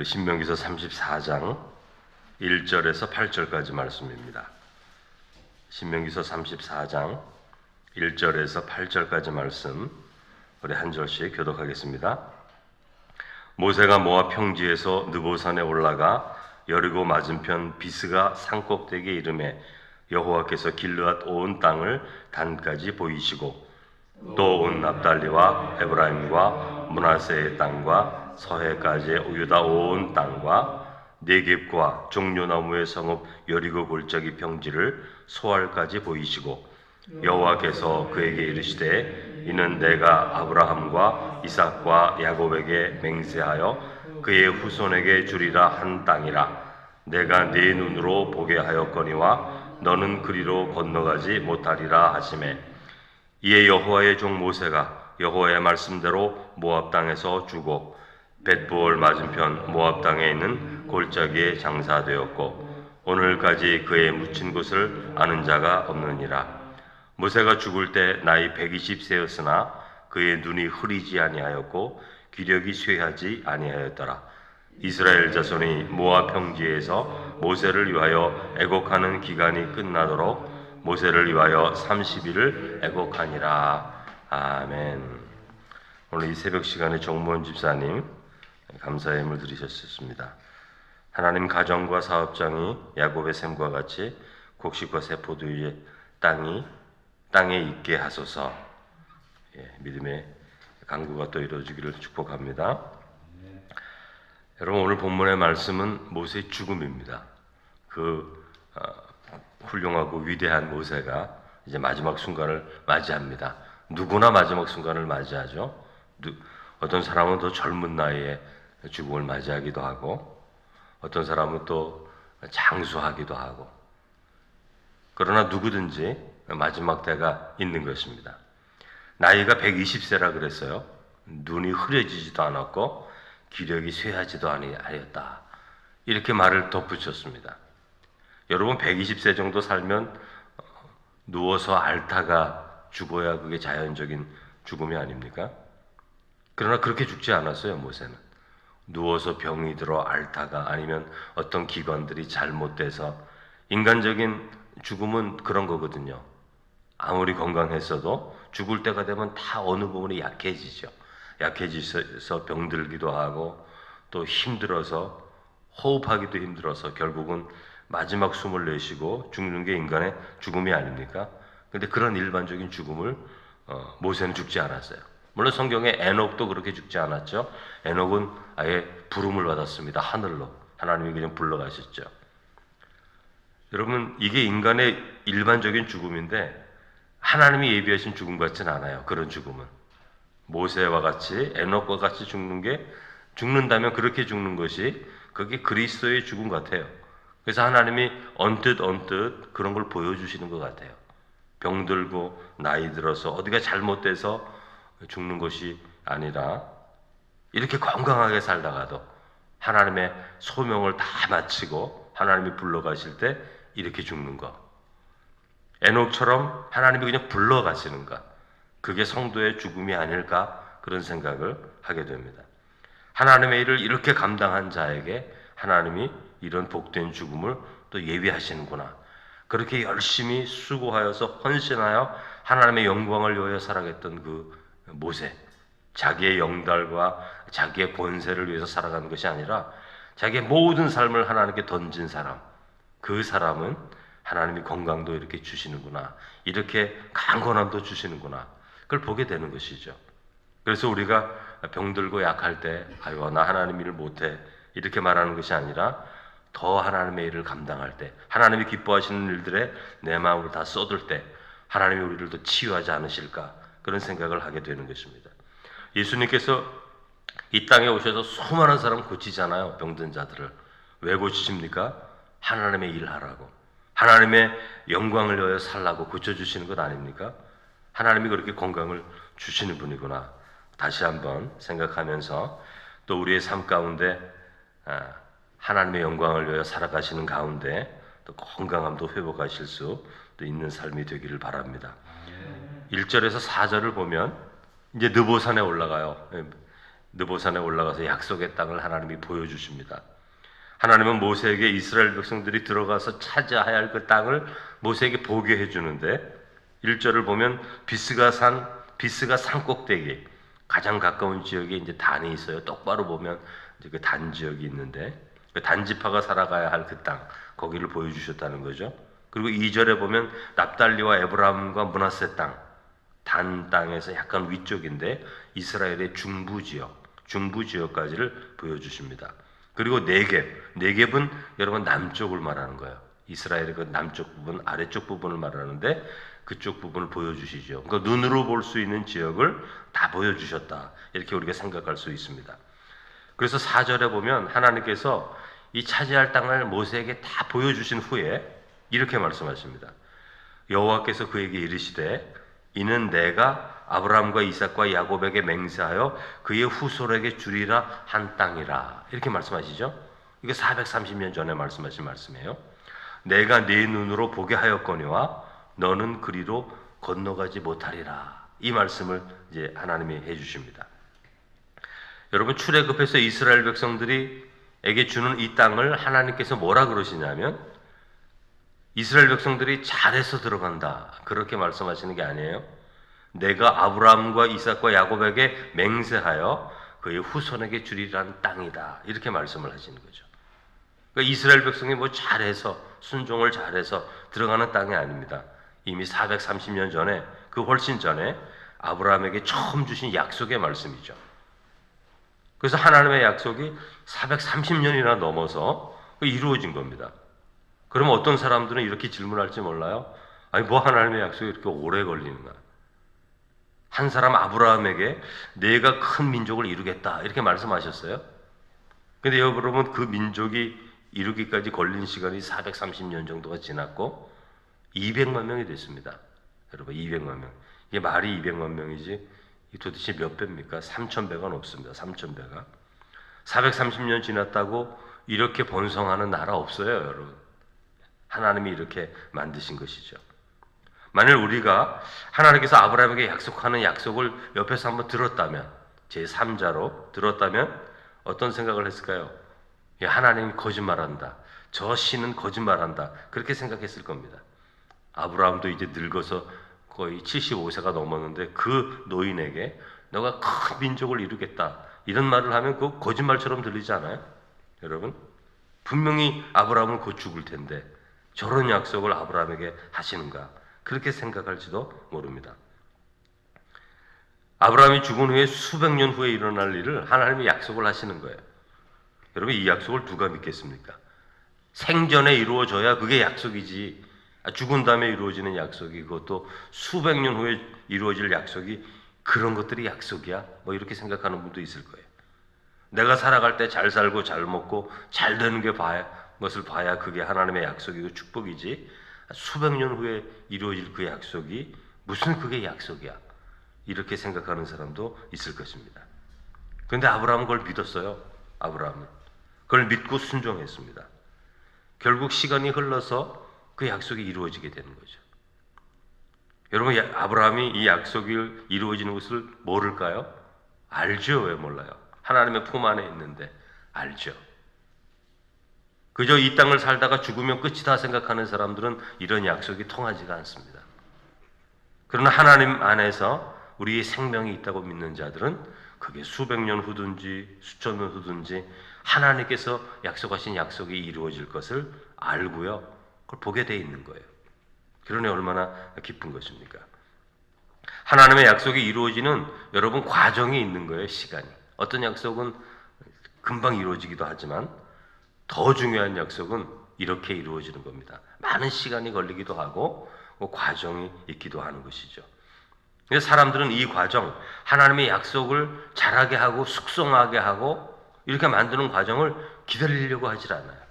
신명기서 34장 1절에서 8절까지 말씀입니다. 신명기서 34장 1절에서 8절까지 말씀 우리 한 절씩 교독하겠습니다. 모세가 모압 평지에서 느보산에 올라가 여리고 맞은편 비스가 산꼭대기에 이르매 여호와께서 길르앗 온 땅을 단까지 보이시고 또 온 납달리와 에브라임과 므낫세의 땅과 서해까지의 유다 온 땅과 네겝과 종려나무의 성읍 여리고 골짜기 평지를 소알까지 보이시고 여호와께서 그에게 이르시되 이는 내가 아브라함과 이삭과 야곱에게 맹세하여 그의 후손에게 주리라 한 땅이라. 내가 네 눈으로 보게 하였거니와 너는 그리로 건너가지 못하리라 하시매 이에 여호와의 종 모세가 여호와의 말씀대로 모압 땅에서 죽고 벳부올 맞은편 모압 땅에 있는 골짜기에 장사되었고 오늘까지 그의 묻힌 곳을 아는 자가 없느니라. 모세가 죽을 때 나이 120세였으나 그의 눈이 흐리지 아니하였고 기력이 쇠하지 아니하였더라. 이스라엘 자손이 모압 평지에서 모세를 위하여 애곡하는 기간이 끝나도록 모세를 위하여 30일을 애곡하니라. 아멘. 오늘 이 새벽 시간에 정무원 집사님 감사의 예물 드리셨습니다. 하나님 가정과 사업장이 야곱의 샘과 같이 곡식과 세포도의 땅에 있게 하소서. 믿음의 간구가 또 이루어지기를 축복합니다. 여러분, 오늘 본문의 말씀은 모세의 죽음입니다. 훌륭하고 위대한 모세가 이제 마지막 순간을 맞이합니다. 누구나 마지막 순간을 맞이하죠. 어떤 사람은 더 젊은 나이에 죽음을 맞이하기도 하고 어떤 사람은 또 장수하기도 하고, 그러나 누구든지 마지막 때가 있는 것입니다. 나이가 120세라 그랬어요. 눈이 흐려지지도 않았고 기력이 쇠하지도 아니하였다. 이렇게 말을 덧붙였습니다. 여러분, 120세 정도 살면 누워서 앓다가 죽어야 그게 자연적인 죽음이 아닙니까? 그러나 그렇게 죽지 않았어요. 모세는 누워서 병이 들어 앓다가 아니면 어떤 기관들이 잘못돼서, 인간적인 죽음은 그런 거거든요. 아무리 건강했어도 죽을 때가 되면 다 어느 부분이 약해지죠. 약해져서 병들기도 하고 또 힘들어서 호흡하기도 힘들어서 결국은 마지막 숨을 내쉬고 죽는 게 인간의 죽음이 아닙니까? 그런데 그런 일반적인 죽음을 모세는 죽지 않았어요. 물론 성경에 에녹도 그렇게 죽지 않았죠. 에녹은 아예 부름을 받았습니다. 하늘로 하나님이 그냥 불러가셨죠. 여러분, 이게 인간의 일반적인 죽음인데 하나님이 예비하신 죽음 같진 않아요. 그런 죽음은 모세와 같이 에녹과 같이 죽는다면 그렇게 죽는 것이 그게 그리스도의 죽음 같아요. 그래서 하나님이 언뜻 그런 걸 보여주시는 것 같아요. 병들고 나이 들어서 어디가 잘못돼서 죽는 것이 아니라 이렇게 건강하게 살다가도 하나님의 소명을 다 마치고 하나님이 불러가실 때 이렇게 죽는 것, 에녹처럼 하나님이 그냥 불러가시는 것, 그게 성도의 죽음이 아닐까, 그런 생각을 하게 됩니다. 하나님의 일을 이렇게 감당한 자에게 하나님이 이런 복된 죽음을 또 예비하시는구나. 그렇게 열심히 수고하여서 헌신하여 하나님의 영광을 위하여 살아갔던 그 모세, 자기의 영달과 자기의 권세를 위해서 살아가는 것이 아니라 자기의 모든 삶을 하나님께 던진 사람, 그 사람은 하나님이 건강도 이렇게 주시는구나, 이렇게 강건함도 주시는구나, 그걸 보게 되는 것이죠. 그래서 우리가 병들고 약할 때 아유, 나 하나님 일을 못해, 이렇게 말하는 것이 아니라 더 하나님의 일을 감당할 때, 하나님이 기뻐하시는 일들에 내 마음을 다 쏟을 때 하나님이 우리를 더 치유하지 않으실까, 그런 생각을 하게 되는 것입니다. 예수님께서 이 땅에 오셔서 수많은 사람 고치잖아요. 병든 자들을. 왜 고치십니까? 하나님의 일 하라고, 하나님의 영광을 위하여 살라고 고쳐주시는 것 아닙니까? 하나님이 그렇게 건강을 주시는 분이구나, 다시 한번 생각하면서 또 우리의 삶 가운데 하나님의 영광을 위하여 살아가시는 가운데 또 건강함도 회복하실 수 있는 삶이 되기를 바랍니다. 1절에서 4절을 보면 이제 느보산에 올라가요. 느보산에 올라가서 약속의 땅을 하나님이 보여주십니다. 하나님은 모세에게 이스라엘 백성들이 들어가서 차지해야 할 그 땅을 모세에게 보게 해주는데 1절을 보면 비스가 산 꼭대기 가장 가까운 지역에 이제 단이 있어요. 똑바로 보면 이제 그 단 지역이 있는데 그 단지파가 살아가야 할 그 땅 거기를 보여주셨다는 거죠. 그리고 2절에 보면 납달리와 에브라임과 므낫세 단 땅에서 약간 위쪽인데 이스라엘의 중부 지역까지를 보여주십니다. 그리고 네겝은 여러분 남쪽을 말하는 거예요. 이스라엘의 그 남쪽 부분, 아래쪽 부분을 말하는데 그쪽 부분을 보여주시죠. 그러니까 눈으로 볼 수 있는 지역을 다 보여주셨다. 이렇게 우리가 생각할 수 있습니다. 그래서 4절에 보면 하나님께서 이 차지할 땅을 모세에게 다 보여주신 후에 이렇게 말씀하십니다. 여호와께서 그에게 이르시되 이는 내가 아브라함과 이삭과 야곱에게 맹세하여 그의 후손에게 주리라 한 땅이라. 이렇게 말씀하시죠. 이게 430년 전에 말씀하신 말씀이에요. 내가 네 눈으로 보게 하였거니와 너는 그리로 건너가지 못하리라. 이 말씀을 이제 하나님이 해주십니다. 여러분 출애굽해서 이스라엘 백성들이에게 주는 이 땅을 하나님께서 뭐라 그러시냐면 이스라엘 백성들이 잘해서 들어간다. 그렇게 말씀하시는 게 아니에요. 내가 아브라함과 이삭과 야곱에게 맹세하여 그의 후손에게 주리라는 땅이다. 이렇게 말씀을 하시는 거죠. 그러니까 이스라엘 백성이 뭐 잘해서 순종을 잘해서 들어가는 땅이 아닙니다. 이미 430년 전에 그 훨씬 전에 아브라함에게 처음 주신 약속의 말씀이죠. 그래서 하나님의 약속이 430년이나 넘어서 이루어진 겁니다. 그러면 어떤 사람들은 이렇게 질문할지 몰라요. 아니 뭐 하나님의 약속이 이렇게 오래 걸리는가? 한 사람 아브라함에게 내가 큰 민족을 이루겠다 이렇게 말씀하셨어요. 근데 여러분 그 민족이 이루기까지 걸린 시간이 430년 정도가 지났고 200만 명이 됐습니다. 여러분 200만 명. 이게 말이 200만 명이지 도대체 몇 배입니까? 3,000배가 넘습니다. 3,000배가. 430년 지났다고 이렇게 번성하는 나라 없어요, 여러분. 하나님이 이렇게 만드신 것이죠. 만일 우리가 하나님께서 아브라함에게 약속하는 약속을 옆에서 한번 들었다면, 제3자로 들었다면 어떤 생각을 했을까요? 야, 하나님이 거짓말한다. 저 신은 거짓말한다. 그렇게 생각했을 겁니다. 아브라함도 이제 늙어서 거의 75세가 넘었는데 그 노인에게 너가 큰 민족을 이루겠다. 이런 말을 하면 그 거짓말처럼 들리지 않아요? 여러분? 분명히 아브라함은 곧 죽을 텐데 저런 약속을 아브라함에게 하시는가? 그렇게 생각할지도 모릅니다. 아브라함이 죽은 후에 수백 년 후에 일어날 일을 하나님이 약속을 하시는 거예요. 여러분 이 약속을 누가 믿겠습니까? 생전에 이루어져야 그게 약속이지. 죽은 다음에 이루어지는 약속이 그것도 수백 년 후에 이루어질 약속이 그런 것들이 약속이야? 뭐 이렇게 생각하는 분도 있을 거예요. 내가 살아갈 때 잘 살고 잘 먹고 잘 되는 것을 봐야 그게 하나님의 약속이고 축복이지 수백 년 후에 이루어질 그 약속이 무슨 그게 약속이야? 이렇게 생각하는 사람도 있을 것입니다. 그런데 아브라함은 그걸 믿었어요. 아브라함은 그걸 믿고 순종했습니다. 결국 시간이 흘러서 그 약속이 이루어지게 되는 거죠. 여러분 아브라함이 이 약속이 이루어지는 것을 모를까요? 알죠. 왜 몰라요? 하나님의 품 안에 있는데 알죠. 그저 이 땅을 살다가 죽으면 끝이다 생각하는 사람들은 이런 약속이 통하지가 않습니다. 그러나 하나님 안에서 우리의 생명이 있다고 믿는 자들은 그게 수백 년 후든지 수천 년 후든지 하나님께서 약속하신 약속이 이루어질 것을 알고요. 그걸 보게 돼 있는 거예요. 그러니 얼마나 기쁜 것입니까? 하나님의 약속이 이루어지는 여러분 과정이 있는 거예요. 시간이. 어떤 약속은 금방 이루어지기도 하지만 더 중요한 약속은 이렇게 이루어지는 겁니다. 많은 시간이 걸리기도 하고 과정이 있기도 하는 것이죠. 그래서 사람들은 이 과정, 하나님의 약속을 잘하게 하고 숙성하게 하고 이렇게 만드는 과정을 기다리려고 하질 않아요.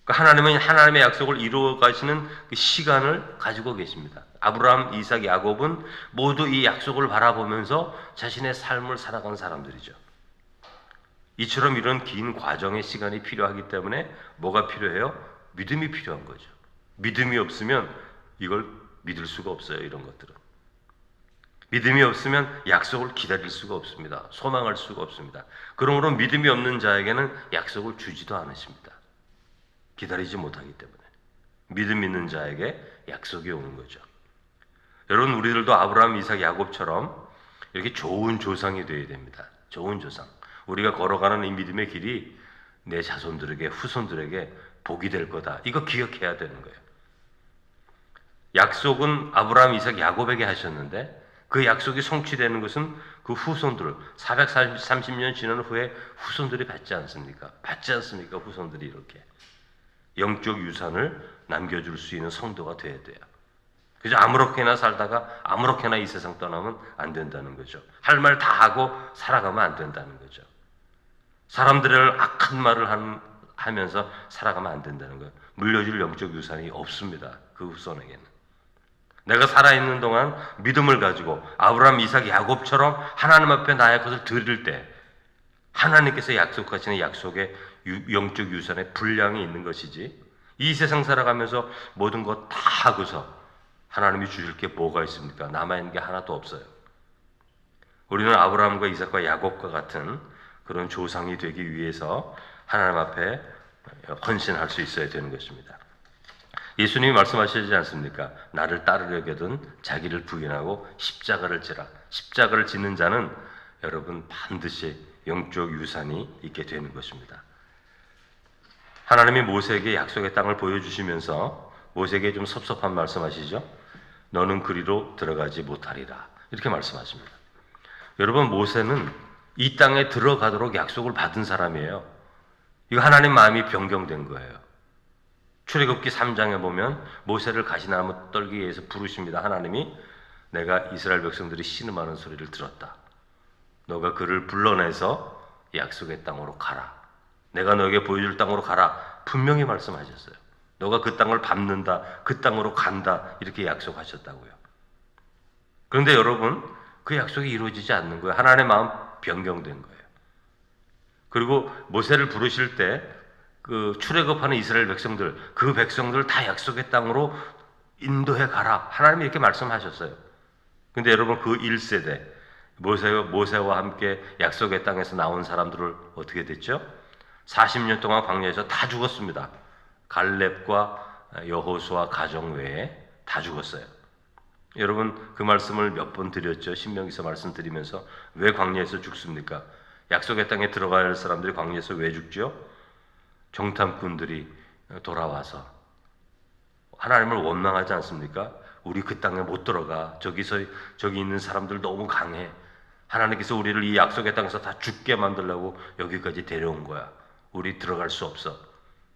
하나님은 하나님의 약속을 이루어 가시는 그 시간을 가지고 계십니다. 아브라함, 이삭, 야곱은 모두 이 약속을 바라보면서 자신의 삶을 살아간 사람들이죠. 이처럼 이런 긴 과정의 시간이 필요하기 때문에 뭐가 필요해요? 믿음이 필요한 거죠. 믿음이 없으면 이걸 믿을 수가 없어요. 이런 것들은. 믿음이 없으면 약속을 기다릴 수가 없습니다. 소망할 수가 없습니다. 그러므로 믿음이 없는 자에게는 약속을 주지도 않으십니다. 기다리지 못하기 때문에. 믿음 있는 자에게 약속이 오는 거죠. 여러분, 우리들도 아브라함, 이삭, 야곱처럼 이렇게 좋은 조상이 되어야 됩니다. 좋은 조상. 우리가 걸어가는 이 믿음의 길이 내 자손들에게, 후손들에게 복이 될 거다. 이거 기억해야 되는 거예요. 약속은 아브라함, 이삭, 야곱에게 하셨는데 그 약속이 성취되는 것은 그 후손들, 430년 지난 후에 후손들이 받지 않습니까? 받지 않습니까? 후손들이 이렇게 영적 유산을 남겨줄 수 있는 성도가 돼야 돼요. 그죠? 아무렇게나 살다가 아무렇게나 이 세상 떠나면 안 된다는 거죠. 할 말 다 하고 살아가면 안 된다는 거죠. 사람들을 악한 말을 하면서 살아가면 안 된다는 거예요. 물려줄 영적 유산이 없습니다. 그 후손에게는. 내가 살아있는 동안 믿음을 가지고 아브라함, 이삭, 야곱처럼 하나님 앞에 나의 것을 드릴 때 하나님께서 약속하시는 약속의 영적 유산의 분량이 있는 것이지, 이 세상 살아가면서 모든 것 다 하고서 하나님이 주실 게 뭐가 있습니까? 남아있는 게 하나도 없어요. 우리는 아브라함과 이삭과 야곱과 같은 그런 조상이 되기 위해서 하나님 앞에 헌신할 수 있어야 되는 것입니다. 예수님이 말씀하시지 않습니까? 나를 따르려거든 자기를 부인하고 십자가를 지라. 십자가를 지는 자는 여러분 반드시 영적 유산이 있게 되는 것입니다. 하나님이 모세에게 약속의 땅을 보여주시면서 모세에게 좀 섭섭한 말씀하시죠? 너는 그리로 들어가지 못하리라. 이렇게 말씀하십니다. 여러분, 모세는 이 땅에 들어가도록 약속을 받은 사람이에요. 이거 하나님 마음이 변경된 거예요. 출애굽기 3장에 보면 모세를 가시나무 떨기에서 부르십니다. 하나님이 내가 이스라엘 백성들이 신음하는 소리를 들었다. 너가 그를 불러내서 약속의 땅으로 가라. 내가 너에게 보여줄 땅으로 가라. 분명히 말씀하셨어요. 너가 그 땅을 밟는다. 그 땅으로 간다. 이렇게 약속하셨다고요. 그런데 여러분, 그 약속이 이루어지지 않는 거예요. 하나님의 마음 변경된 거예요. 그리고 모세를 부르실 때 그 출애굽하는 이스라엘 백성들, 그 백성들 다 약속의 땅으로 인도해 가라. 하나님이 이렇게 말씀하셨어요. 근데 여러분, 그 1세대 모세와 함께 약속의 땅에서 나온 사람들을 어떻게 됐죠? 40년 동안 광야에서 다 죽었습니다. 갈렙과 여호수아 가정 외에 다 죽었어요. 여러분, 그 말씀을 몇 번 드렸죠. 신명기서 말씀드리면서 왜 광야에서 죽습니까? 약속의 땅에 들어가야 할 사람들이 광야에서 왜 죽죠? 정탐꾼들이 돌아와서 하나님을 원망하지 않습니까? 우리 그 땅에 못 들어가. 저기 있는 사람들 너무 강해. 하나님께서 우리를 이 약속의 땅에서 다 죽게 만들려고 여기까지 데려온 거야. 우리 들어갈 수 없어.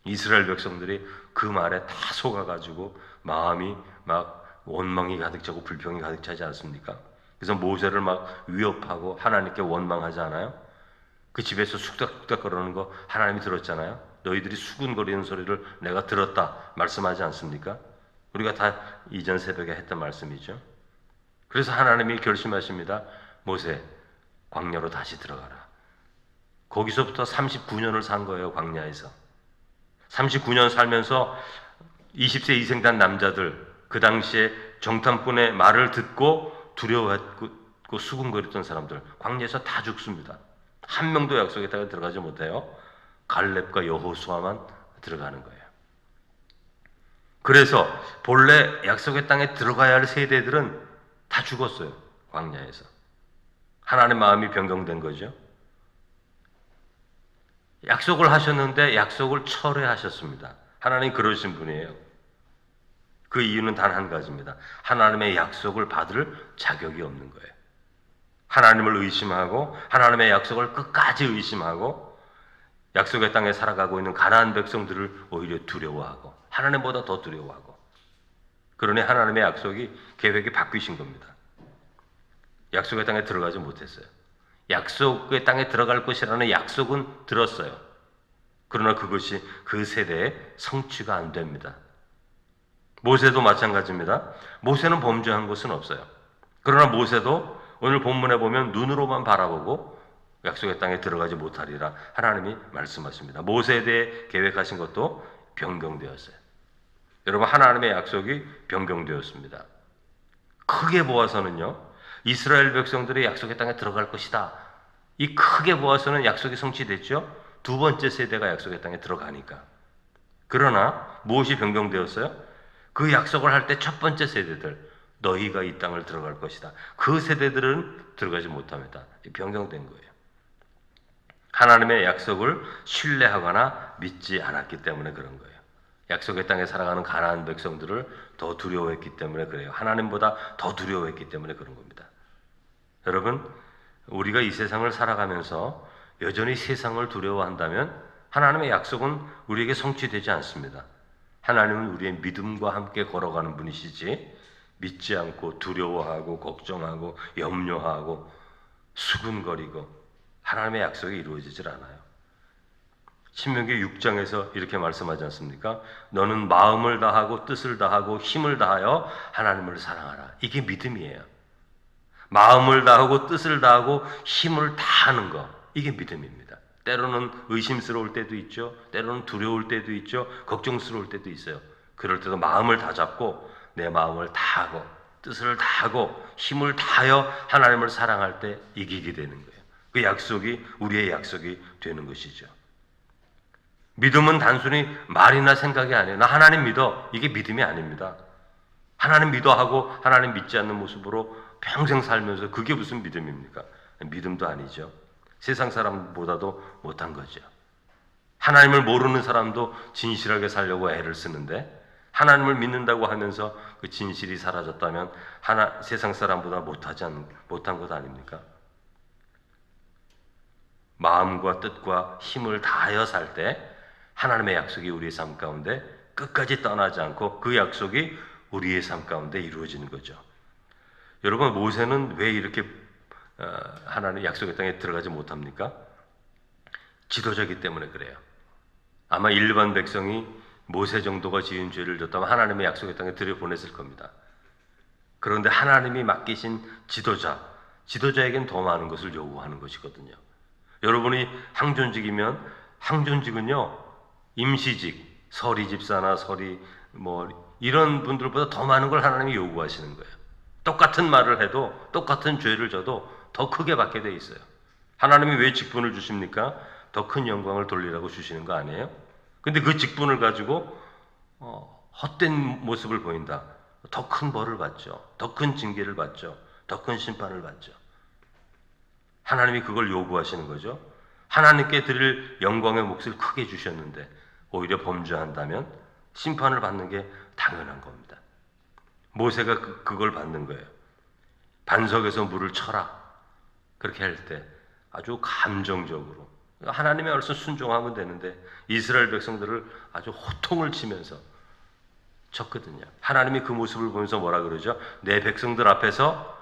이스라엘 백성들이 그 말에 다 속아가지고 마음이 막 원망이 가득 차고 불평이 가득 차지 않습니까? 그래서 모세를 막 위협하고 하나님께 원망하지 않아요? 그 집에서 쑥닥쑥닥 거리는 거 하나님이 들었잖아요. 너희들이 수군거리는 소리를 내가 들었다 말씀하지 않습니까? 우리가 다 이전 새벽에 했던 말씀이죠. 그래서 하나님이 결심하십니다. 모세, 광야로 다시 들어가라. 거기서부터 39년을 산 거예요. 광야에서 39년 살면서 20세 이생단 남자들, 그 당시에 정탐꾼의 말을 듣고 두려워했고 수군거렸던 사람들, 광야에서 다 죽습니다. 한 명도 약속의 땅에 들어가지 못해요. 갈렙과 여호수아만 들어가는 거예요. 그래서 본래 약속의 땅에 들어가야 할 세대들은 다 죽었어요. 광야에서. 하나님 마음이 변경된 거죠. 약속을 하셨는데 약속을 철회하셨습니다. 하나님 그러신 분이에요. 그 이유는 단 한 가지입니다. 하나님의 약속을 받을 자격이 없는 거예요. 하나님을 의심하고 하나님의 약속을 끝까지 의심하고 약속의 땅에 살아가고 있는 가나안 백성들을 오히려 두려워하고 하나님보다 더 두려워하고, 그러니 하나님의 약속이 계획이 바뀌신 겁니다. 약속의 땅에 들어가지 못했어요. 약속의 땅에 들어갈 것이라는 약속은 들었어요. 그러나 그것이 그 세대에 성취가 안 됩니다. 모세도 마찬가지입니다. 모세는 범죄한 것은 없어요. 그러나 모세도 오늘 본문에 보면 눈으로만 바라보고 약속의 땅에 들어가지 못하리라 하나님이 말씀하십니다. 모세에 대해 계획하신 것도 변경되었어요. 여러분, 하나님의 약속이 변경되었습니다. 크게 보아서는요, 이스라엘 백성들이 약속의 땅에 들어갈 것이다. 이 크게 보아서는 약속이 성취됐죠. 두 번째 세대가 약속의 땅에 들어가니까. 그러나 무엇이 변경되었어요? 그 약속을 할 때 첫 번째 세대들, 너희가 이 땅을 들어갈 것이다. 그 세대들은 들어가지 못합니다. 변경된 거예요. 하나님의 약속을 신뢰하거나 믿지 않았기 때문에 그런 거예요. 약속의 땅에 살아가는 가나안 백성들을 더 두려워했기 때문에 그래요. 하나님보다 더 두려워했기 때문에 그런 겁니다. 여러분, 우리가 이 세상을 살아가면서 여전히 세상을 두려워한다면 하나님의 약속은 우리에게 성취되지 않습니다. 하나님은 우리의 믿음과 함께 걸어가는 분이시지, 믿지 않고 두려워하고 걱정하고 염려하고 수군거리고 하나님의 약속이 이루어지질 않아요. 신명기 6장에서 이렇게 말씀하지 않습니까? 너는 마음을 다하고 뜻을 다하고 힘을 다하여 하나님을 사랑하라. 이게 믿음이에요. 마음을 다하고 뜻을 다하고 힘을 다하는 거, 이게 믿음입니다. 때로는 의심스러울 때도 있죠. 때로는 두려울 때도 있죠. 걱정스러울 때도 있어요. 그럴 때도 마음을 다잡고 내 마음을 다하고 뜻을 다하고 힘을 다하여 하나님을 사랑할 때 이기게 되는 거예요. 그 약속이 우리의 약속이 되는 것이죠. 믿음은 단순히 말이나 생각이 아니에요. 나 하나님 믿어. 이게 믿음이 아닙니다. 하나님 믿어 하고 하나님 믿지 않는 모습으로 평생 살면서 그게 무슨 믿음입니까? 믿음도 아니죠. 세상 사람보다도 못한 거죠. 하나님을 모르는 사람도 진실하게 살려고 애를 쓰는데 하나님을 믿는다고 하면서 그 진실이 사라졌다면 세상 사람보다 못한 것 아닙니까? 마음과 뜻과 힘을 다하여 살 때 하나님의 약속이 우리의 삶 가운데 끝까지 떠나지 않고 그 약속이 우리의 삶 가운데 이루어지는 거죠. 여러분, 모세는 왜 이렇게 하나님의 약속의 땅에 들어가지 못합니까? 지도자이기 때문에 그래요. 아마 일반 백성이 모세 정도가 지은 죄를 졌다면 하나님의 약속의 땅에 들여보냈을 겁니다. 그런데 하나님이 맡기신 지도자에겐 더 많은 것을 요구하는 것이거든요. 여러분이 항존직이면 항존직은요, 임시직, 서리 집사나 서리 이런 분들보다 더 많은 걸 하나님이 요구하시는 거예요. 똑같은 말을 해도 똑같은 죄를 져도 더 크게 받게 돼 있어요. 하나님이 왜 직분을 주십니까? 더 큰 영광을 돌리라고 주시는 거 아니에요? 근데 그 직분을 가지고 헛된 모습을 보인다. 더 큰 벌을 받죠. 더 큰 징계를 받죠. 더 큰 심판을 받죠. 하나님이 그걸 요구하시는 거죠. 하나님께 드릴 영광의 몫을 크게 주셨는데 오히려 범죄한다면 심판을 받는 게 당연한 겁니다. 모세가 그걸 받는 거예요. 반석에서 물을 쳐라. 그렇게 할 때 아주 감정적으로 하나님의 말씀 순종하면 되는데 이스라엘 백성들을 아주 호통을 치면서 쳤거든요. 하나님이 그 모습을 보면서 뭐라 그러죠? 내 백성들 앞에서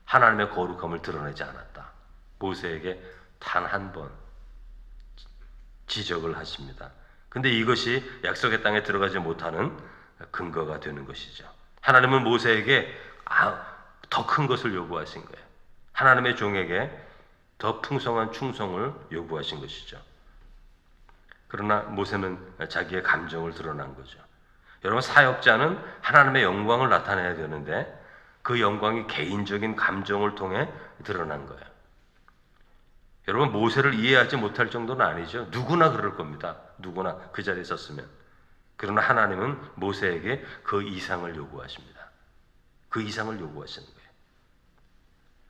하나님의 거룩함을 드러내지 않았다. 모세에게 단 한 번 지적을 하십니다. 근데 이것이 약속의 땅에 들어가지 못하는 근거가 되는 것이죠. 하나님은 모세에게 더 큰 것을 요구하신 거예요. 하나님의 종에게 더 풍성한 충성을 요구하신 것이죠. 그러나 모세는 자기의 감정을 드러난 거죠. 여러분, 사역자는 하나님의 영광을 나타내야 되는데 그 영광이 개인적인 감정을 통해 드러난 거예요. 여러분, 모세를 이해하지 못할 정도는 아니죠. 누구나 그럴 겁니다. 누구나 그 자리에 섰으면. 그러나 하나님은 모세에게 그 이상을 요구하십니다. 그 이상을 요구하시는 거예요.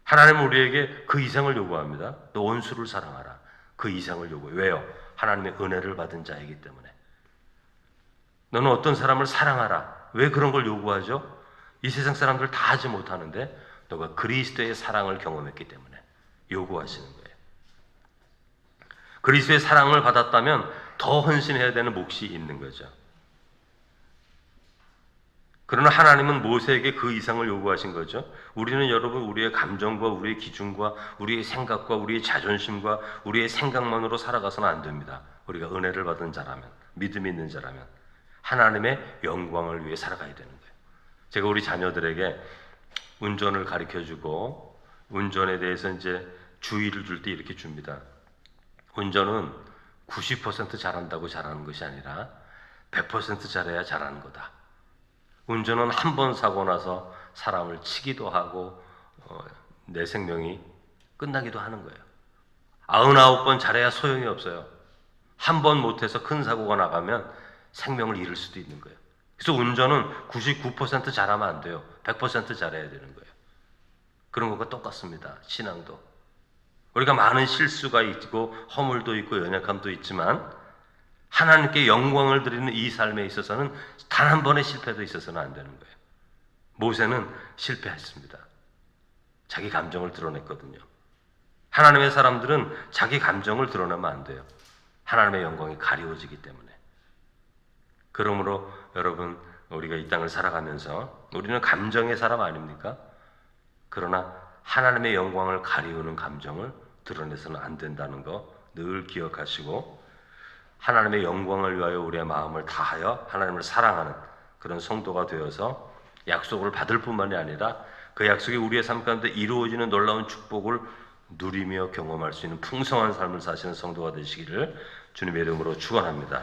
하나님은 우리에게 그 이상을 요구합니다. 너 원수를 사랑하라. 그 이상을 요구해요. 왜요? 하나님의 은혜를 받은 자이기 때문에. 너는 어떤 사람을 사랑하라. 왜 그런 걸 요구하죠? 이 세상 사람들 다 하지 못하는데 너가 그리스도의 사랑을 경험했기 때문에 요구하시는 거예요. 그리스도의 사랑을 받았다면 더 헌신해야 되는 몫이 있는 거죠. 그러나 하나님은 모세에게 그 이상을 요구하신 거죠. 우리는 여러분 우리의 감정과 우리의 기준과 우리의 생각과 우리의 자존심과 우리의 생각만으로 살아가서는 안 됩니다. 우리가 은혜를 받은 자라면, 믿음이 있는 자라면 하나님의 영광을 위해 살아가야 되는 거예요. 제가 우리 자녀들에게 운전을 가르쳐주고 운전에 대해서 이제 주의를 줄 때 이렇게 줍니다. 운전은 90% 잘한다고 잘하는 것이 아니라 100% 잘해야 잘하는 거다. 운전은 한 번 사고 나서 사람을 치기도 하고 내 생명이 끝나기도 하는 거예요. 99번 잘해야 소용이 없어요. 한 번 못해서 큰 사고가 나가면 생명을 잃을 수도 있는 거예요. 그래서 운전은 99% 잘하면 안 돼요. 100% 잘해야 되는 거예요. 그런 것과 똑같습니다. 신앙도. 우리가 많은 실수가 있고 허물도 있고 연약함도 있지만 하나님께 영광을 드리는 이 삶에 있어서는 단 한 번의 실패도 있어서는 안 되는 거예요. 모세는 실패했습니다. 자기 감정을 드러냈거든요. 하나님의 사람들은 자기 감정을 드러내면 안 돼요. 하나님의 영광이 가리워지기 때문에. 그러므로 여러분, 우리가 이 땅을 살아가면서 우리는 감정의 사람 아닙니까? 그러나 하나님의 영광을 가리우는 감정을 드러내서는 안 된다는 거 늘 기억하시고, 하나님의 영광을 위하여 우리의 마음을 다하여 하나님을 사랑하는 그런 성도가 되어서 약속을 받을 뿐만이 아니라 그 약속이 우리의 삶 가운데 이루어지는 놀라운 축복을 누리며 경험할 수 있는 풍성한 삶을 사시는 성도가 되시기를 주님의 이름으로 축원합니다.